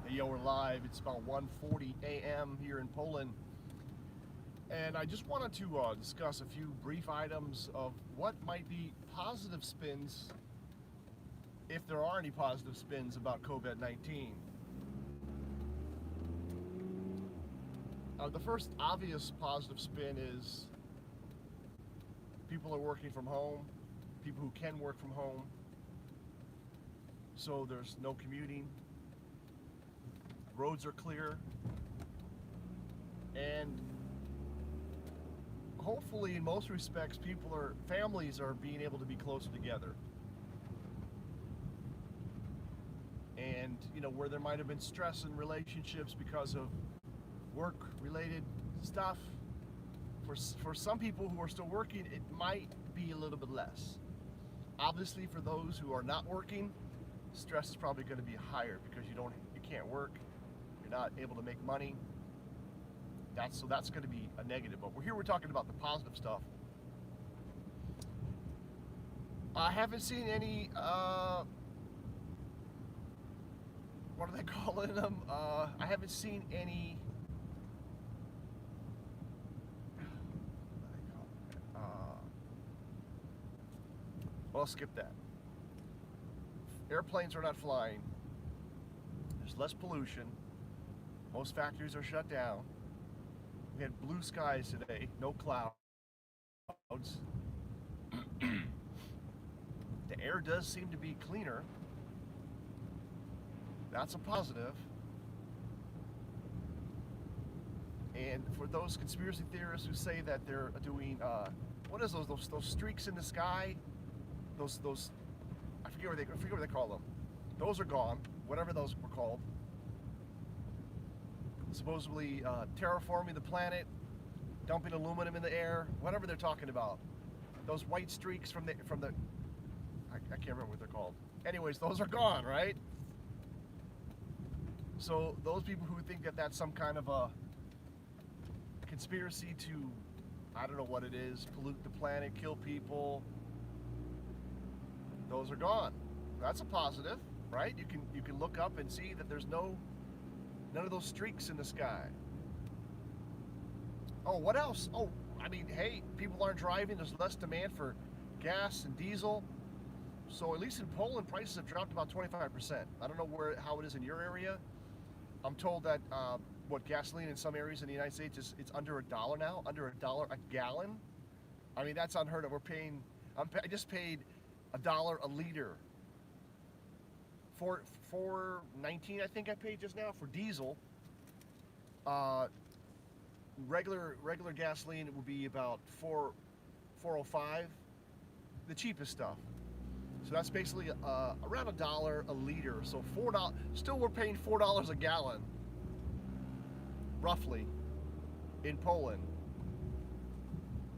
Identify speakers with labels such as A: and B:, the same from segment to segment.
A: Yo, we're live. It's about 1:40 a.m. here in Poland. And I just wanted to discuss a few brief items of what might be positive spins, if there are any positive spins about COVID-19. The first obvious positive spin is people are working from home, people who can work from home, so there's no commuting, roads are clear, and hopefully in most respects families are being able to be closer together. And where there might have been stress in relationships because of work related stuff, for some people who are still working, it might be a little bit less. Obviously for those who are not working, stress is probably going to be higher because you can't work, you're not able to make money. That's going to be a negative. But we're talking about the positive stuff. I haven't seen any what are they calling them? I haven't seen any well, I'll skip that. Airplanes are not flying. There's less pollution. Most factories are shut down. We had blue skies today, no clouds. The air does seem to be cleaner. That's a positive. And for those conspiracy theorists who say that they're doing, what is those streaks in the sky? Those I forget what they call them. Those are gone, whatever those were called. Supposedly terraforming the planet, dumping aluminum in the air, whatever they're talking about. Those white streaks from the I can't remember what they're called. Anyways, those are gone, right? So those people who think that that's some kind of a conspiracy to, I don't know what it is, pollute the planet, kill people, those are gone. That's a positive, right? You can look up and see that there's none of those streaks in the sky. Oh, what else? Oh, I mean, hey, people aren't driving. There's less demand for gas and diesel. So at least in Poland, prices have dropped about 25%. I don't know how it is in your area. I'm told that gasoline in some areas in the United States it's under $1 now, under $1 a gallon. I mean, that's unheard of. I just paid $1 a liter. $4.19 I think I paid just now for diesel. Regular gasoline would be about $4.05, the cheapest stuff. So that's basically around $1 a liter. So $4. Still, we're paying $4 a gallon, roughly, in Poland,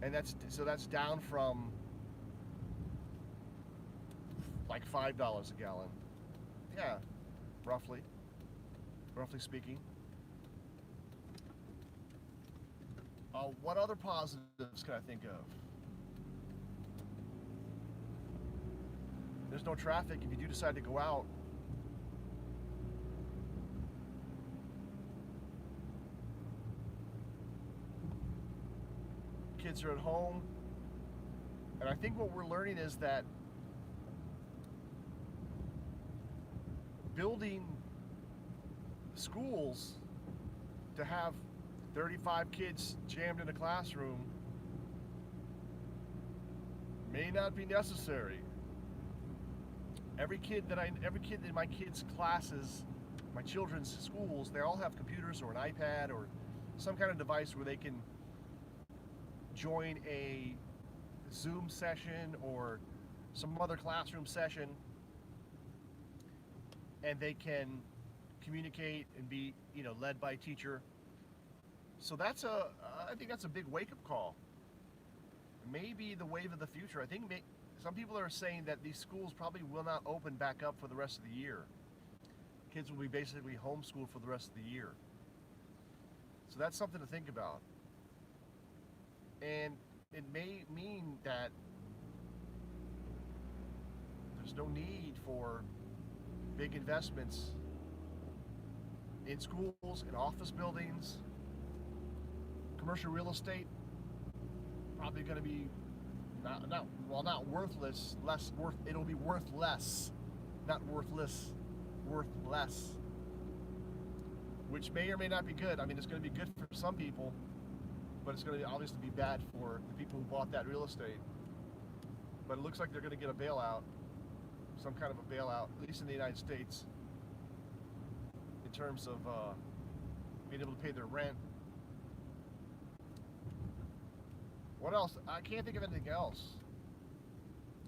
A: and that's down from like $5 a gallon. Yeah, roughly speaking. What other positives can I think of? There's no traffic if you do decide to go out. Kids are at home. And I think what we're learning is that building schools to have 35 kids jammed in a classroom may not be necessary. Every kid in my kids' classes, my children's schools, they all have computers or an iPad or some kind of device where they can join a Zoom session or some other classroom session, and they can communicate and be, led by a teacher. So I think that's a big wake-up call. Maybe the wave of the future. I think some people are saying that these schools probably will not open back up for the rest of the year. Kids will be basically homeschooled for the rest of the year. So that's something to think about. And it may mean that there's no need for big investments in schools, in office buildings, commercial real estate, probably going to be not worthless, it'll be worth less, not worthless, worth less, which may or may not be good. I mean, it's going to be good for some people, but it's going to obviously be bad for the people who bought that real estate. But it looks like they're going to get a bailout, some kind of a bailout, at least in the United States, in terms of being able to pay their rent. What else? I can't think of anything else,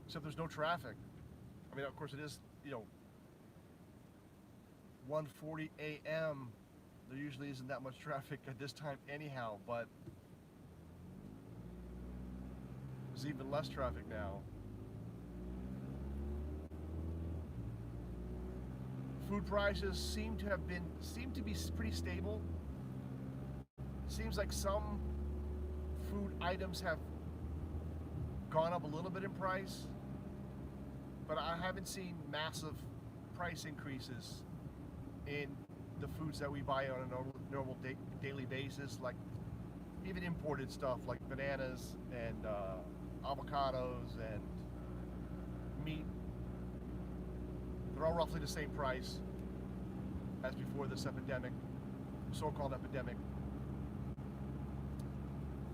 A: except there's no traffic. I mean, of course, it is, 1:40 a.m. There usually isn't that much traffic at this time anyhow, but there's even less traffic now. Food prices seem to be pretty stable. Seems like some food items have gone up a little bit in price, but I haven't seen massive price increases in the foods that we buy on a normal daily basis, like even imported stuff like bananas and avocados and meat. They're all roughly the same price as before this epidemic, so-called epidemic.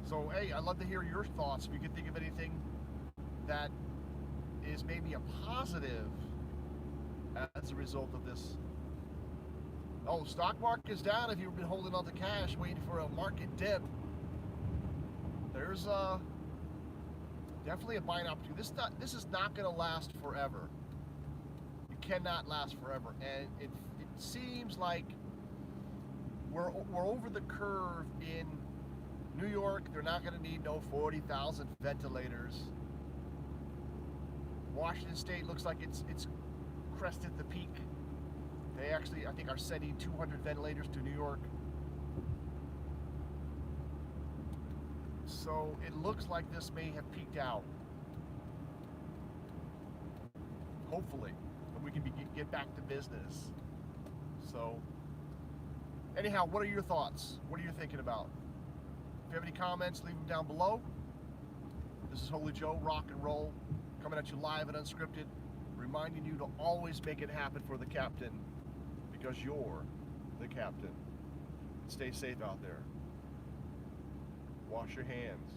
A: So, hey, I'd love to hear your thoughts. If you can think of anything that is maybe a positive as a result of this. Oh, stock market is down if you've been holding on to cash waiting for a market dip. There's definitely a buying opportunity. This is not going to last forever. It cannot last forever, and it seems like we're over the curve in New York. They're not going to need no 40,000 ventilators. Washington State looks like it's crested the peak. They actually, I think, are sending 200 ventilators to New York. So it looks like this may have peaked out. Hopefully, we can get back to business. So, anyhow, what are your thoughts? What are you thinking about? If you have any comments, leave them down below. This is Holy Joe, rock and roll, coming at you live and unscripted, reminding you to always make it happen for the captain, because you're the captain. Stay safe out there. Wash your hands.